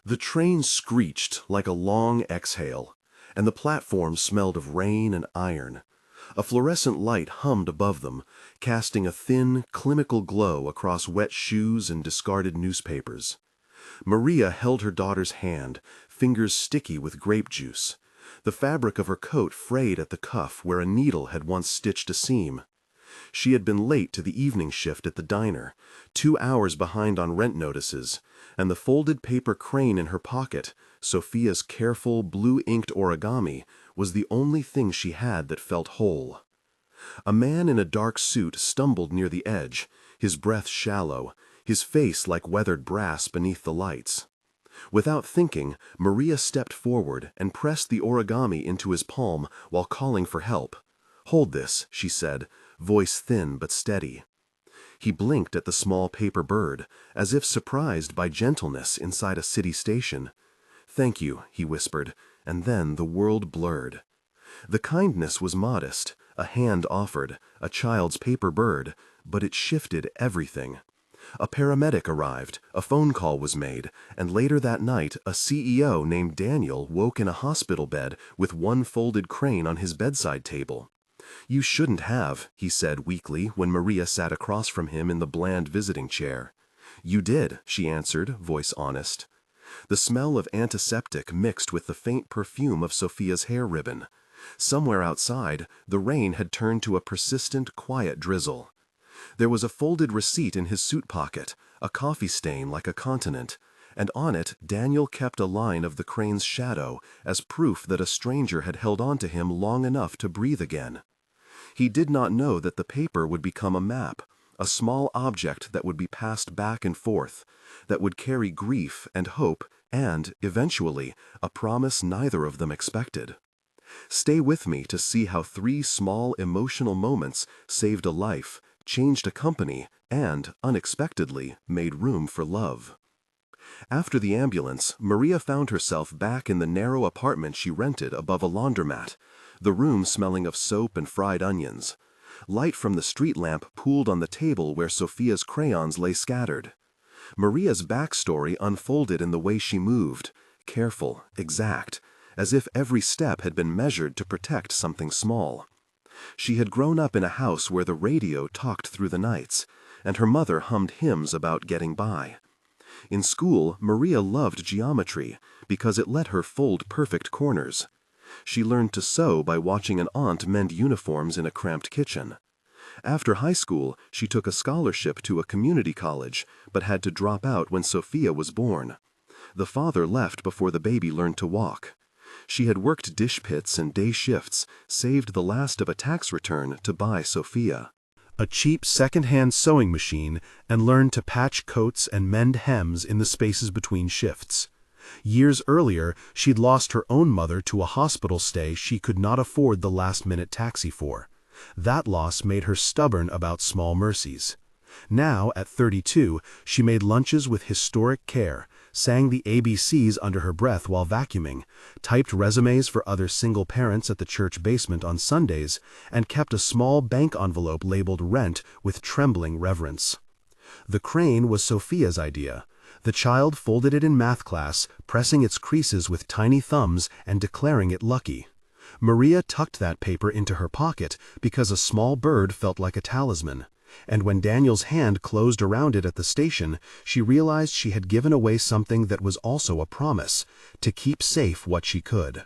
The train screeched like a long exhale, and the platform smelled of rain and iron. A fluorescent light hummed above them, casting a thin, clinical glow across wet shoes and discarded newspapers. Maria held her daughter's hand, fingers sticky with grape juice. The fabric of her coat frayed at the cuff where a needle had once stitched a seam. She had been late to the evening shift at the diner, 2 hours behind on rent notices, and the folded paper crane in her pocket, Sofia's careful, blue-inked origami, was the only thing she had that felt whole. A man in a dark suit stumbled near the edge, his breath shallow, his face like weathered brass beneath the lights. Without thinking, Maria stepped forward and pressed the origami into his palm while calling for help. "Hold this," she said, voice thin but steady. He blinked at the small paper bird, as if surprised by gentleness inside a city station. "Thank you," he whispered, and then the world blurred. The kindness was modest, a hand offered, a child's paper bird, but it shifted everything. A paramedic arrived, a phone call was made, and later that night a CEO named Daniel woke in a hospital bed with one folded crane on his bedside table. "You shouldn't have," he said weakly when Maria sat across from him in the bland visiting chair. "You did," she answered, voice honest. The smell of antiseptic mixed with the faint perfume of Sofia's hair ribbon. Somewhere outside, the rain had turned to a persistent, quiet drizzle. There was a folded receipt in his suit pocket, a coffee stain like a continent, and on it Daniel kept a line of the crane's shadow as proof that a stranger had held on to him long enough to breathe again. He did not know that the paper would become a map, a small object that would be passed back and forth, that would carry grief and hope and, eventually, a promise neither of them expected. Stay with me to see how 3 small emotional moments saved a life, changed a company, and, unexpectedly, made room for love. After the ambulance, Maria found herself back in the narrow apartment she rented above a laundromat, the room smelling of soap and fried onions. Light from the street lamp pooled on the table where Sofia's crayons lay scattered. Maria's backstory unfolded in the way she moved, careful, exact, as if every step had been measured to protect something small. She had grown up in a house where the radio talked through the nights, and her mother hummed hymns about getting by. In school, Maria loved geometry because it let her fold perfect corners. She learned to sew by watching an aunt mend uniforms in a cramped kitchen. After high school, she took a scholarship to a community college, but had to drop out when Sofia was born. The father left before the baby learned to walk. She had worked dish pits and day shifts, saved the last of a tax return to buy Sofia a cheap second-hand sewing machine, and learned to patch coats and mend hems in the spaces between shifts. Years earlier, she'd lost her own mother to a hospital stay she could not afford the last-minute taxi for. That loss made her stubborn about small mercies. Now, at 32, she made lunches with historic care, sang the ABCs under her breath while vacuuming, typed resumes for other single parents at the church basement on Sundays, and kept a small bank envelope labeled rent with trembling reverence. The crane was Sofia's idea. The child folded it in math class, pressing its creases with tiny thumbs and declaring it lucky. Maria tucked that paper into her pocket because a small bird felt like a talisman. And when Daniel's hand closed around it at the station, she realized she had given away something that was also a promise, to keep safe what she could.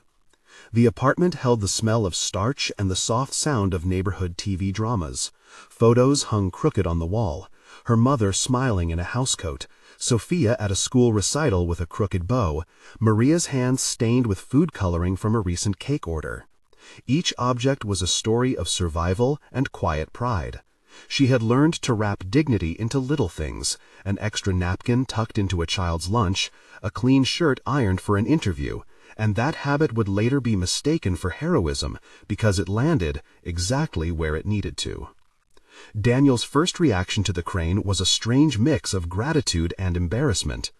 The apartment held the smell of starch and the soft sound of neighborhood TV dramas. Photos hung crooked on the wall, her mother smiling in a housecoat, Sofia at a school recital with a crooked bow, Maria's hands stained with food coloring from a recent cake order. Each object was a story of survival and quiet pride. She had learned to wrap dignity into little things, an extra napkin tucked into a child's lunch, a clean shirt ironed for an interview, and that habit would later be mistaken for heroism because it landed exactly where it needed to. Daniel's first reaction to the crane was a strange mix of gratitude and embarrassment.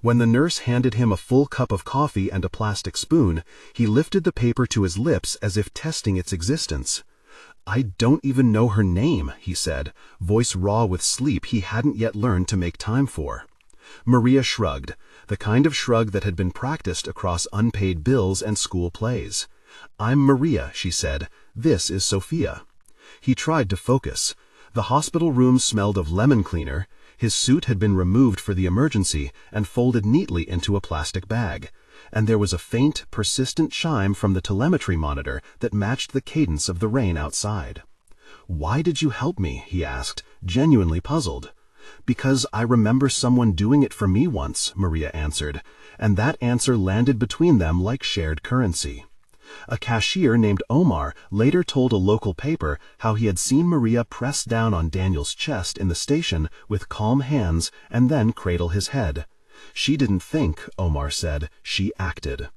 When the nurse handed him a full cup of coffee and a plastic spoon, he lifted the paper to his lips as if testing its existence. "I don't even know her name," he said, voice raw with sleep he hadn't yet learned to make time for. Maria shrugged, the kind of shrug that had been practiced across unpaid bills and school plays. "I'm Maria," she said. "This is Sofia." He tried to focus. The hospital room smelled of lemon cleaner. His suit had been removed for the emergency and folded neatly into a plastic bag. And there was a faint, persistent chime from the telemetry monitor that matched the cadence of the rain outside. "Why did you help me?" he asked, genuinely puzzled. "Because I remember someone doing it for me once," Maria answered, and that answer landed between them like shared currency. A cashier named Omar later told a local paper how he had seen Maria press down on Daniel's chest in the station with calm hands and then cradle his head. "She didn't think," Omar said, "she acted."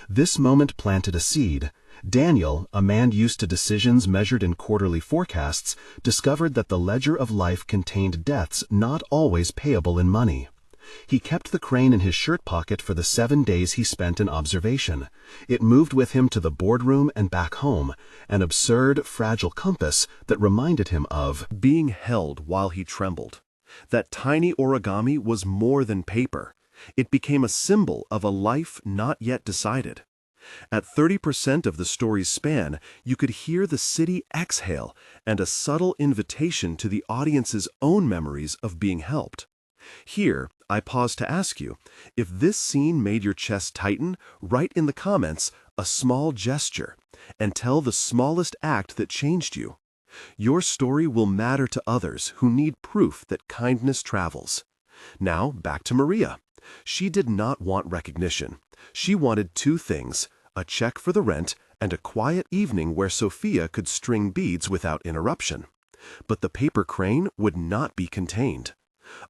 This moment planted a seed. Daniel, a man used to decisions measured in quarterly forecasts, discovered that the ledger of life contained debts not always payable in money. He kept the crane in his shirt pocket for the 7 days he spent in observation. It moved with him to the boardroom and back home, an absurd, fragile compass that reminded him of being held while he trembled. That tiny origami was more than paper. It became a symbol of a life not yet decided. At 30% of the story's span, you could hear the city exhale and a subtle invitation to the audience's own memories of being helped. Here, I pause to ask you, if this scene made your chest tighten, write in the comments a small gesture and tell the smallest act that changed you. Your story will matter to others who need proof that kindness travels. Now, back to Maria. She did not want recognition. She wanted two things: a check for the rent and a quiet evening where Sofia could string beads without interruption. But the paper crane would not be contained.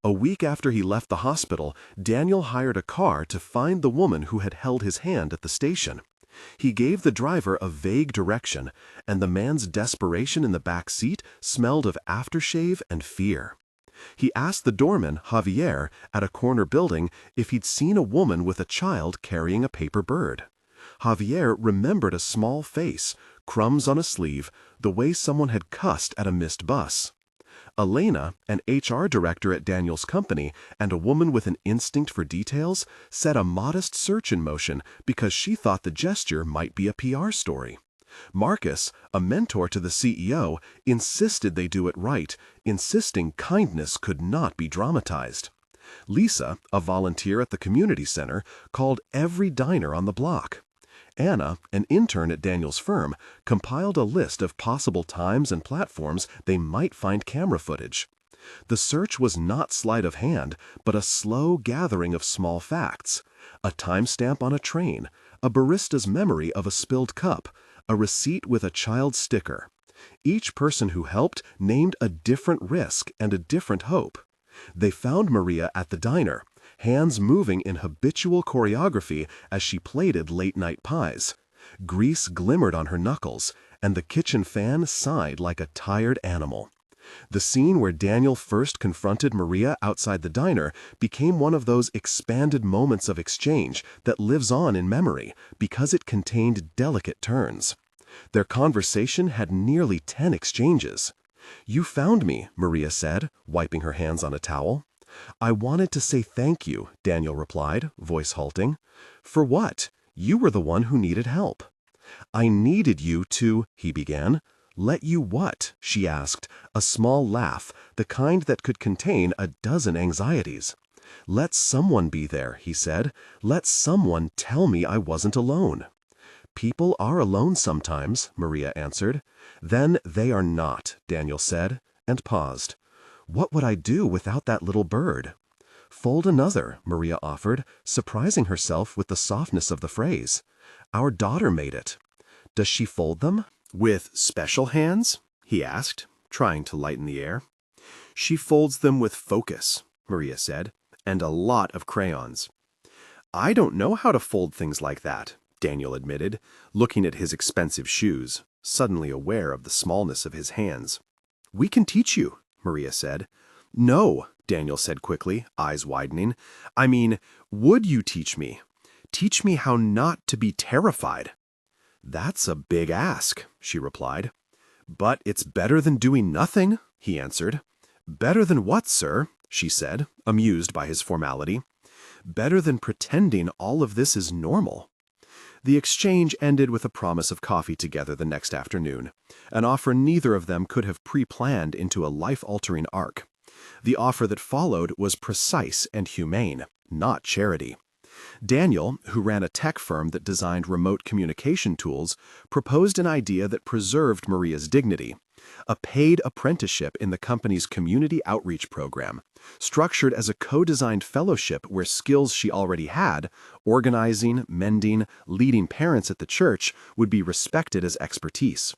A week after he left the hospital, Daniel hired a car to find the woman who had held his hand at the station. He gave the driver a vague direction, and the man's desperation in the back seat smelled of aftershave and fear. He asked the doorman, Javier, at a corner building if he'd seen a woman with a child carrying a paper bird. Javier remembered a small face, crumbs on a sleeve, the way someone had cussed at a missed bus. Elena, an HR director at Daniel's company and a woman with an instinct for details, set a modest search in motion because she thought the gesture might be a PR story. Marcus, a mentor to the CEO, insisted they do it right, insisting kindness could not be dramatized. Lisa, a volunteer at the community center, called every diner on the block. Anna, an intern at Daniel's firm, compiled a list of possible times and platforms they might find camera footage. The search was not sleight of hand, but a slow gathering of small facts: a timestamp on a train, a barista's memory of a spilled cup, a receipt with a child's sticker. Each person who helped named a different risk and a different hope. They found Maria at the diner, hands moving in habitual choreography as she plated late-night pies. Grease glimmered on her knuckles, and the kitchen fan sighed like a tired animal. The scene where Daniel first confronted Maria outside the diner became one of those expanded moments of exchange that lives on in memory because it contained delicate turns. Their conversation had nearly 10 exchanges. "You found me," Maria said, wiping her hands on a towel. "I wanted to say thank you," Daniel replied, voice halting. "For what? You were the one who needed help." "I needed you to," he began. "Let you what?" she asked, a small laugh, the kind that could contain a dozen anxieties. "Let someone be there," he said. "Let someone tell me I wasn't alone." "People are alone sometimes," Maria answered. "Then they are not," Daniel said, and paused. "What would I do without that little bird?" "Fold another," Maria offered, surprising herself with the softness of the phrase. "Our daughter made it." "Does she fold them with special hands?" he asked, trying to lighten the air. "She folds them with focus," Maria said, "and a lot of crayons." "I don't know how to fold things like that," Daniel admitted, looking at his expensive shoes, suddenly aware of the smallness of his hands. "We can teach you," Maria said. "No," Daniel said quickly, eyes widening. "I mean, would you teach me? Teach me how not to be terrified." "That's a big ask," she replied. "But it's better than doing nothing," he answered. "Better than what, sir?" she said, amused by his formality. "Better than pretending all of this is normal." The exchange ended with a promise of coffee together the next afternoon, an offer neither of them could have pre-planned into a life-altering arc. The offer that followed was precise and humane, not charity. Daniel, who ran a tech firm that designed remote communication tools, proposed an idea that preserved Maria's dignity: a paid apprenticeship in the company's community outreach program, structured as a co-designed fellowship where skills she already had, organizing, mending, leading parents at the church, would be respected as expertise.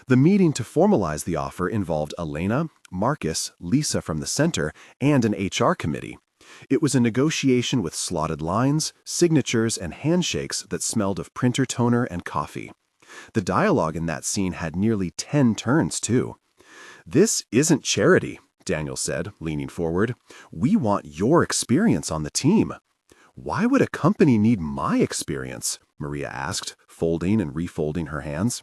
The meeting to formalize the offer involved Elena, Marcus, Lisa from the center, and an HR committee. It was a negotiation with slotted lines, signatures, and handshakes that smelled of printer toner and coffee. The dialogue in that scene had nearly 10 turns, too. "This isn't charity," Daniel said, leaning forward. "We want your experience on the team." "Why would a company need my experience?" Maria asked, folding and refolding her hands.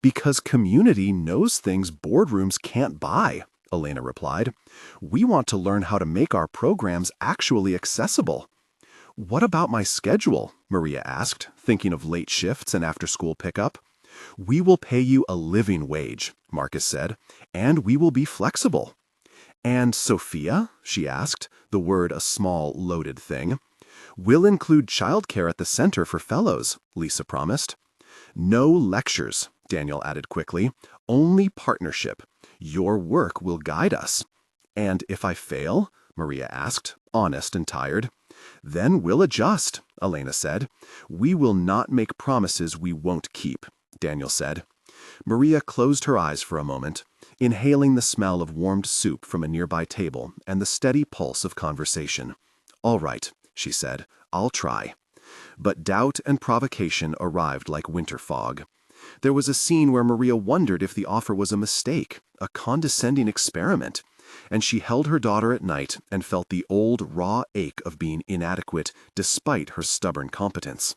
"Because community knows things boardrooms can't buy," Elena replied. "We want to learn how to make our programs actually accessible." "What about my schedule?" Maria asked, thinking of late shifts and after-school pickup. "We will pay you a living wage," Marcus said, "and we will be flexible." "And Sofia?" she asked, the word a small, loaded thing. "We'll include childcare at the center for fellows," Lisa promised. "No lectures," Daniel added quickly. "Only partnership. Your work will guide us." "And if I fail?" Maria asked, honest and tired. "Then we'll adjust," Elena said. "We will not make promises we won't keep," Daniel said. Maria closed her eyes for a moment, inhaling the smell of warmed soup from a nearby table and the steady pulse of conversation. "All right," she said, "I'll try." But doubt and provocation arrived like winter fog. There was a scene where Maria wondered if the offer was a mistake, a condescending experiment, and she held her daughter at night and felt the old, raw ache of being inadequate despite her stubborn competence.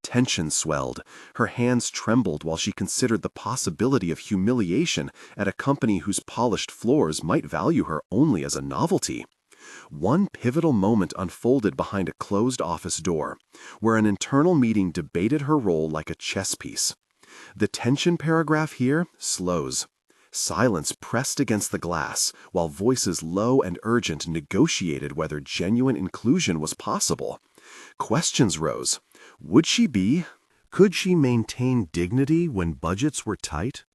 Tension swelled. Her hands trembled while she considered the possibility of humiliation at a company whose polished floors might value her only as a novelty. One pivotal moment unfolded behind a closed office door, where an internal meeting debated her role like a chess piece. The tension paragraph here slows. Silence pressed against the glass, while voices low and urgent negotiated whether genuine inclusion was possible. Questions rose. Would she be? Could she maintain dignity when budgets were tight?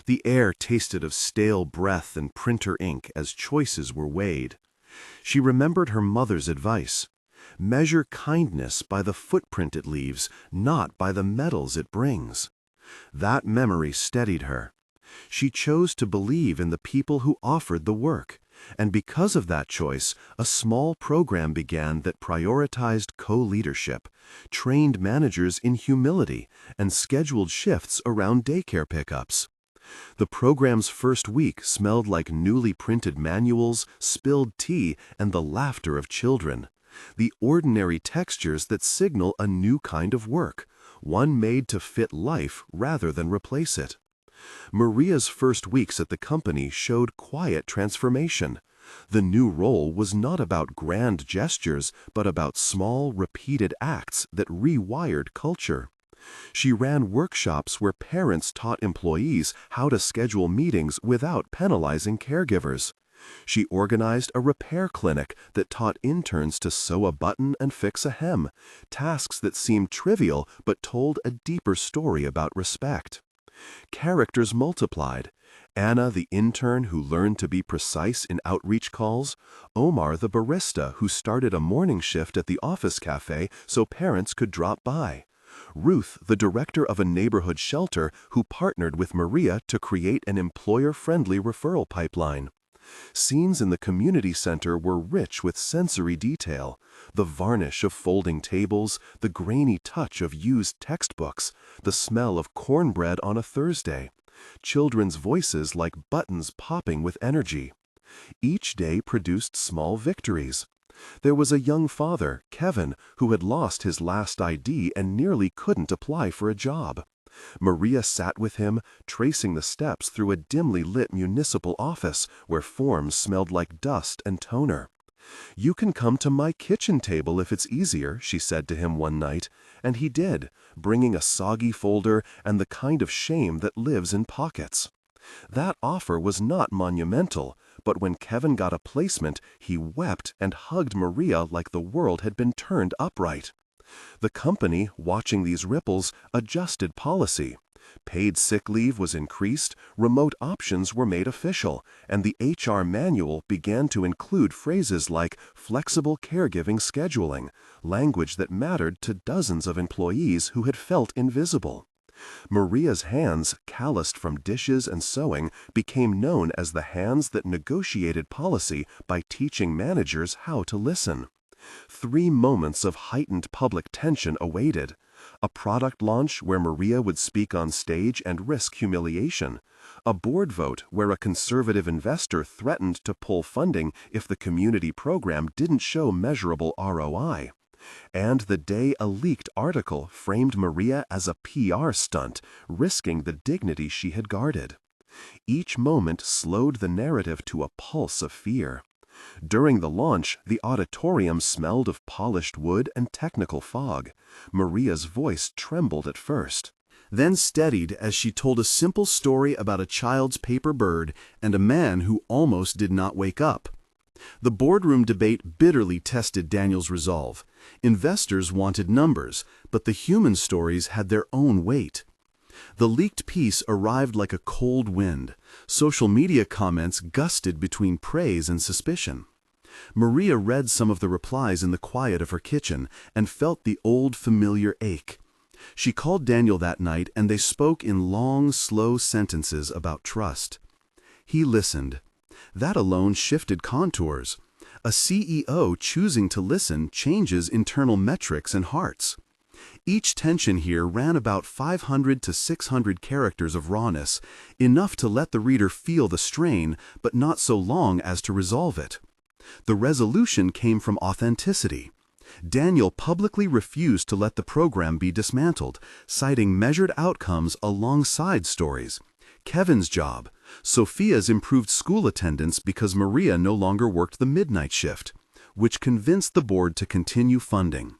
The air tasted of stale breath and printer ink as choices were weighed. She remembered her mother's advice. Measure kindness by the footprint it leaves, not by the medals it brings. That memory steadied her. She chose to believe in the people who offered the work, and because of that choice, a small program began that prioritized co-leadership, trained managers in humility, and scheduled shifts around daycare pickups. The program's first week smelled like newly printed manuals, spilled tea, and the laughter of children. The ordinary textures that signal a new kind of work, one made to fit life rather than replace it. Maria's first weeks at the company showed quiet transformation. The new role was not about grand gestures, but about small, repeated acts that rewired culture. She ran workshops where parents taught employees how to schedule meetings without penalizing caregivers. She organized a repair clinic that taught interns to sew a button and fix a hem, tasks that seemed trivial but told a deeper story about respect. Characters multiplied. Anna, the intern who learned to be precise in outreach calls, Omar, the barista who started a morning shift at the office cafe so parents could drop by, Ruth, the director of a neighborhood shelter who partnered with Maria to create an employer-friendly referral pipeline. Scenes in the community center were rich with sensory detail: the varnish of folding tables, the grainy touch of used textbooks, the smell of cornbread on a Thursday, children's voices like buttons popping with energy. Each day produced small victories. There was a young father, Kevin, who had lost his last ID and nearly couldn't apply for a job. Maria sat with him, tracing the steps through a dimly lit municipal office where forms smelled like dust and toner. "You can come to my kitchen table if it's easier," she said to him one night, and he did, bringing a soggy folder and the kind of shame that lives in pockets. That offer was not monumental, but when Kevin got a placement, he wept and hugged Maria like the world had been turned upright. The company, watching these ripples, adjusted policy. Paid sick leave was increased, remote options were made official, and the HR manual began to include phrases like flexible caregiving scheduling, language that mattered to dozens of employees who had felt invisible. Maria's hands, calloused from dishes and sewing, became known as the hands that negotiated policy by teaching managers how to listen. 3 moments of heightened public tension awaited: a product launch where Maria would speak on stage and risk humiliation, a board vote where a conservative investor threatened to pull funding if the community program didn't show measurable ROI, and the day a leaked article framed Maria as a PR stunt, risking the dignity she had guarded. Each moment slowed the narrative to a pulse of fear. During the launch, the auditorium smelled of polished wood and technical fog. Maria's voice trembled at first, then steadied as she told a simple story about a child's paper bird and a man who almost did not wake up. The boardroom debate bitterly tested Daniel's resolve. Investors wanted numbers, but the human stories had their own weight. The leaked piece arrived like a cold wind. Social media comments gusted between praise and suspicion. Maria read some of the replies in the quiet of her kitchen and felt the old familiar ache. She called Daniel that night, and they spoke in long, slow sentences about trust. He listened. That alone shifted contours. A CEO choosing to listen changes internal metrics and hearts. Each tension here ran about 500 to 600 characters of rawness, enough to let the reader feel the strain, but not so long as to resolve it. The resolution came from authenticity. Daniel publicly refused to let the program be dismantled, citing measured outcomes alongside stories. Kevin's job, Sofia's improved school attendance because Maria no longer worked the midnight shift, which convinced the board to continue funding.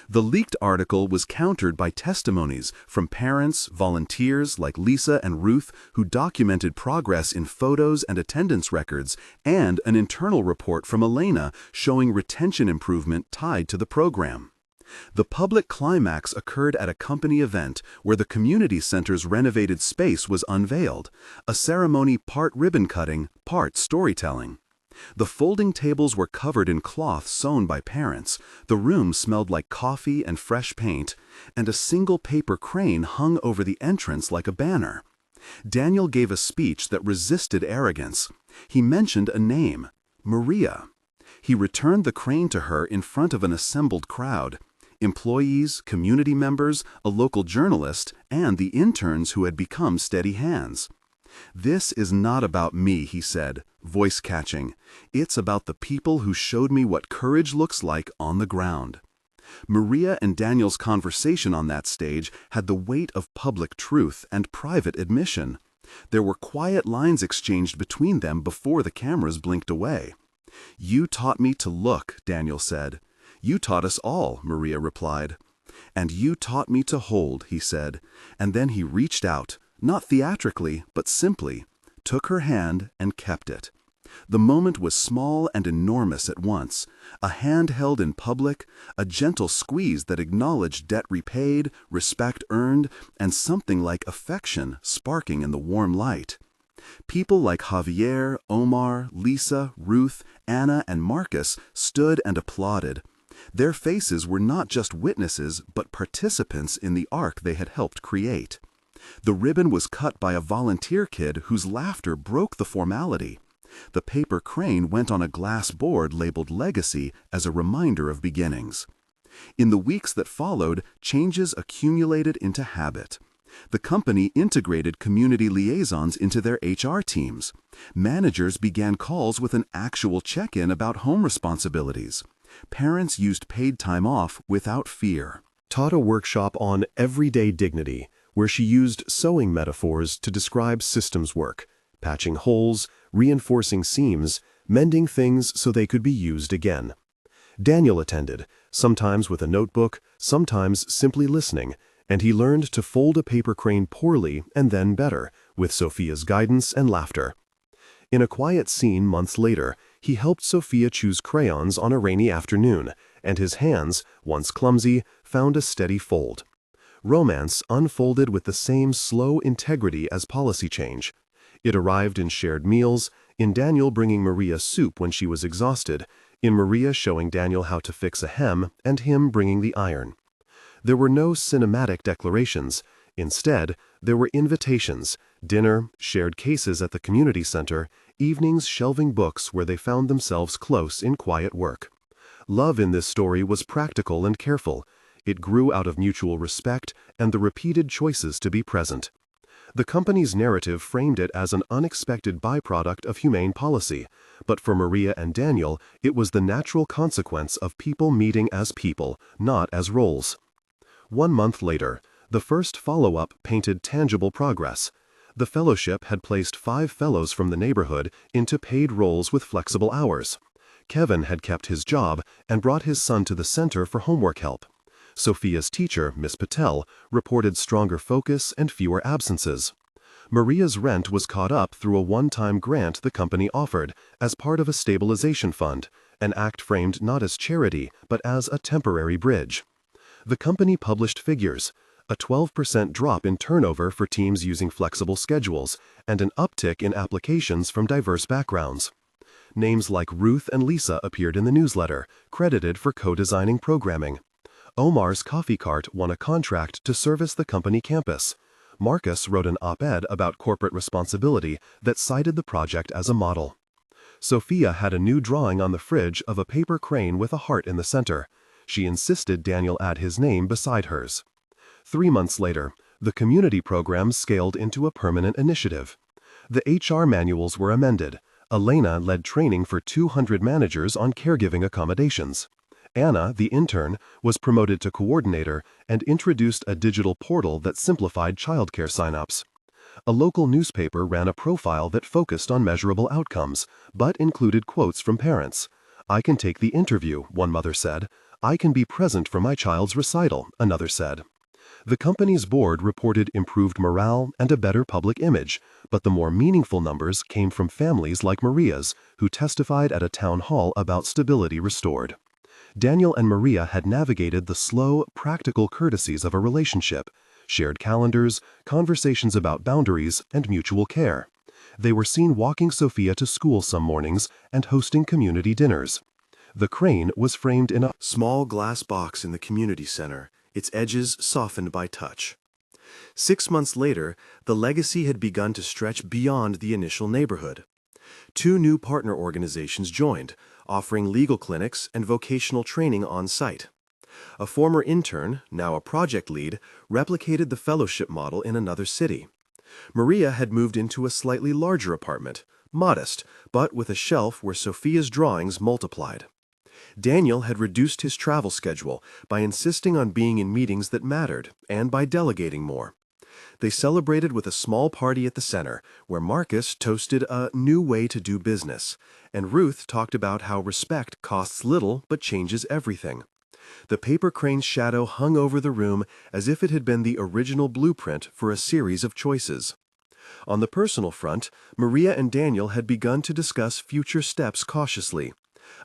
The leaked article was countered by testimonies from parents, volunteers like Lisa and Ruth who documented progress in photos and attendance records, and an internal report from Elena showing retention improvement tied to the program. The public climax occurred at a company event where the community center's renovated space was unveiled, a ceremony part ribbon cutting, part storytelling. The folding tables were covered in cloth sewn by parents, the room smelled like coffee and fresh paint, and a single paper crane hung over the entrance like a banner. Daniel gave a speech that resisted arrogance. He mentioned a name, Maria. He returned the crane to her in front of an assembled crowd: employees, community members, a local journalist, and the interns who had become steady hands. "This is not about me," he said, voice catching. "It's about the people who showed me what courage looks like on the ground." Maria and Daniel's conversation on that stage had the weight of public truth and private admission. There were quiet lines exchanged between them before the cameras blinked away. "You taught me to look," Daniel said. "You taught us all," Maria replied. "And you taught me to hold," he said, and then he reached out, not theatrically, but simply, took her hand and kept it. The moment was small and enormous at once, a hand held in public, a gentle squeeze that acknowledged debt repaid, respect earned, and something like affection sparking in the warm light. People like Javier, Omar, Lisa, Ruth, Anna, and Marcus stood and applauded. Their faces were not just witnesses, but participants in the arc they had helped create. The ribbon was cut by a volunteer kid whose laughter broke the formality. The paper crane went on a glass board labeled Legacy as a reminder of beginnings. In the weeks that followed, changes accumulated into habit. The company integrated community liaisons into their HR teams. Managers began calls with an actual check-in about home responsibilities. Parents used paid time off without fear. Taught a workshop on everyday dignity, where she used sewing metaphors to describe systems work, patching holes, reinforcing seams, mending things so they could be used again. Daniel attended, sometimes with a notebook, sometimes simply listening, and he learned to fold a paper crane poorly and then better, with Sofia's guidance and laughter. In a quiet scene months later, he helped Sofia choose crayons on a rainy afternoon, and his hands, once clumsy, found a steady fold. Romance unfolded with the same slow integrity as policy change. It arrived in shared meals, in Daniel bringing Maria soup when she was exhausted, in Maria showing Daniel how to fix a hem, and him bringing the iron. There were no cinematic declarations. Instead, there were invitations, dinner, shared cases at the community center, evenings shelving books where they found themselves close in quiet work. Love in this story was practical and careful. It grew out of mutual respect and the repeated choices to be present. The company's narrative framed it as an unexpected byproduct of humane policy, but for Maria and Daniel, it was the natural consequence of people meeting as people, not as roles. 1 month later, the first follow-up painted tangible progress. The fellowship had placed 5 fellows from the neighborhood into paid roles with flexible hours. Kevin had kept his job and brought his son to the center for homework help. Sofia's teacher, Miss Patel, reported stronger focus and fewer absences. Maria's rent was caught up through a one-time grant the company offered as part of a stabilization fund, an act framed not as charity but as a temporary bridge. The company published figures: a 12% drop in turnover for teams using flexible schedules, and an uptick in applications from diverse backgrounds. Names like Ruth and Lisa appeared in the newsletter, credited for co-designing programming. Omar's coffee cart won a contract to service the company campus. Marcus wrote an op-ed about corporate responsibility that cited the project as a model. Sofia had a new drawing on the fridge of a paper crane with a heart in the center. She insisted Daniel add his name beside hers. 3 months later, the community program scaled into a permanent initiative. The HR manuals were amended. Elena led training for 200 managers on caregiving accommodations. Anna, the intern, was promoted to coordinator and introduced a digital portal that simplified childcare sign-ups. A local newspaper ran a profile that focused on measurable outcomes, but included quotes from parents. "I can take the interview," one mother said. "I can be present for my child's recital," another said. The company's board reported improved morale and a better public image, but the more meaningful numbers came from families like Maria's, who testified at a town hall about stability restored. Daniel and Maria had navigated the slow, practical courtesies of a relationship, shared calendars, conversations about boundaries, and mutual care. They were seen walking Sofia to school some mornings and hosting community dinners. The crane was framed in a small glass box in the community center, its edges softened by touch. 6 months later, the legacy had begun to stretch beyond the initial neighborhood. 2 new partner organizations joined, offering legal clinics and vocational training on site. A former intern, now a project lead, replicated the fellowship model in another city. Maria had moved into a slightly larger apartment, modest, but with a shelf where Sofia's drawings multiplied. Daniel had reduced his travel schedule by insisting on being in meetings that mattered and by delegating more. They celebrated with a small party at the center, where Marcus toasted a new way to do business, and Ruth talked about how respect costs little but changes everything. The paper crane's shadow hung over the room as if it had been the original blueprint for a series of choices. On the personal front, Maria and Daniel had begun to discuss future steps cautiously.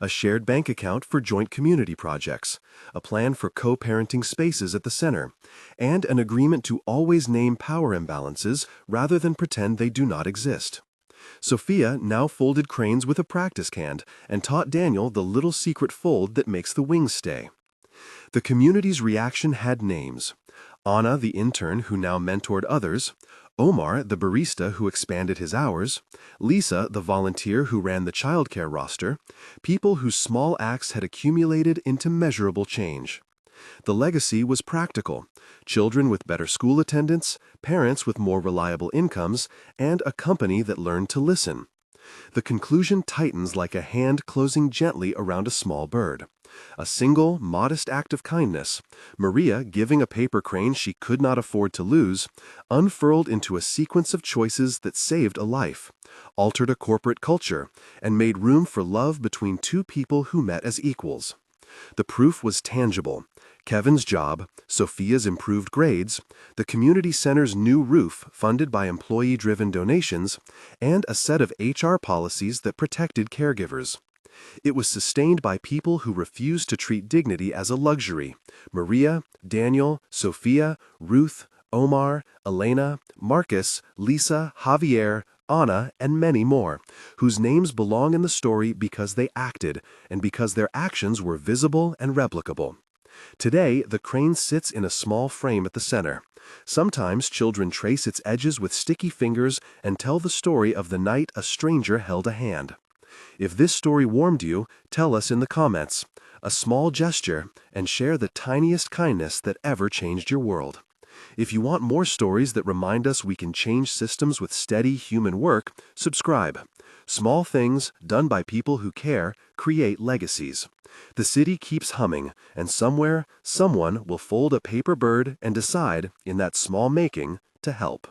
A shared bank account for joint community projects, a plan for co-parenting spaces at the center, and an agreement to always name power imbalances rather than pretend they do not exist. Sofia now folded cranes with a practice hand and taught Daniel the little secret fold that makes the wings stay. The community's reaction had names: Anna, the intern who now mentored others; Omar, the barista who expanded his hours; Lisa, the volunteer who ran the childcare roster, people whose small acts had accumulated into measurable change. The legacy was practical: children with better school attendance, parents with more reliable incomes, and a company that learned to listen. The conclusion tightens like a hand closing gently around a small bird. A single, modest act of kindness, Maria giving a paper crane she could not afford to lose, unfurled into a sequence of choices that saved a life, altered a corporate culture, and made room for love between two people who met as equals. The proof was tangible. Kevin's job, Sofia's improved grades, the community center's new roof funded by employee-driven donations, and a set of HR policies that protected caregivers. It was sustained by people who refused to treat dignity as a luxury. Maria, Daniel, Sofia, Ruth, Omar, Elena, Marcus, Lisa, Javier, Anna, and many more, whose names belong in the story because they acted and because their actions were visible and replicable. Today, the crane sits in a small frame at the center. Sometimes children trace its edges with sticky fingers and tell the story of the night a stranger held a hand. If this story warmed you, tell us in the comments. A small gesture, and share the tiniest kindness that ever changed your world. If you want more stories that remind us we can change systems with steady human work, subscribe. Small things, done by people who care, create legacies. The city keeps humming, and somewhere, someone will fold a paper bird and decide, in that small making, to help.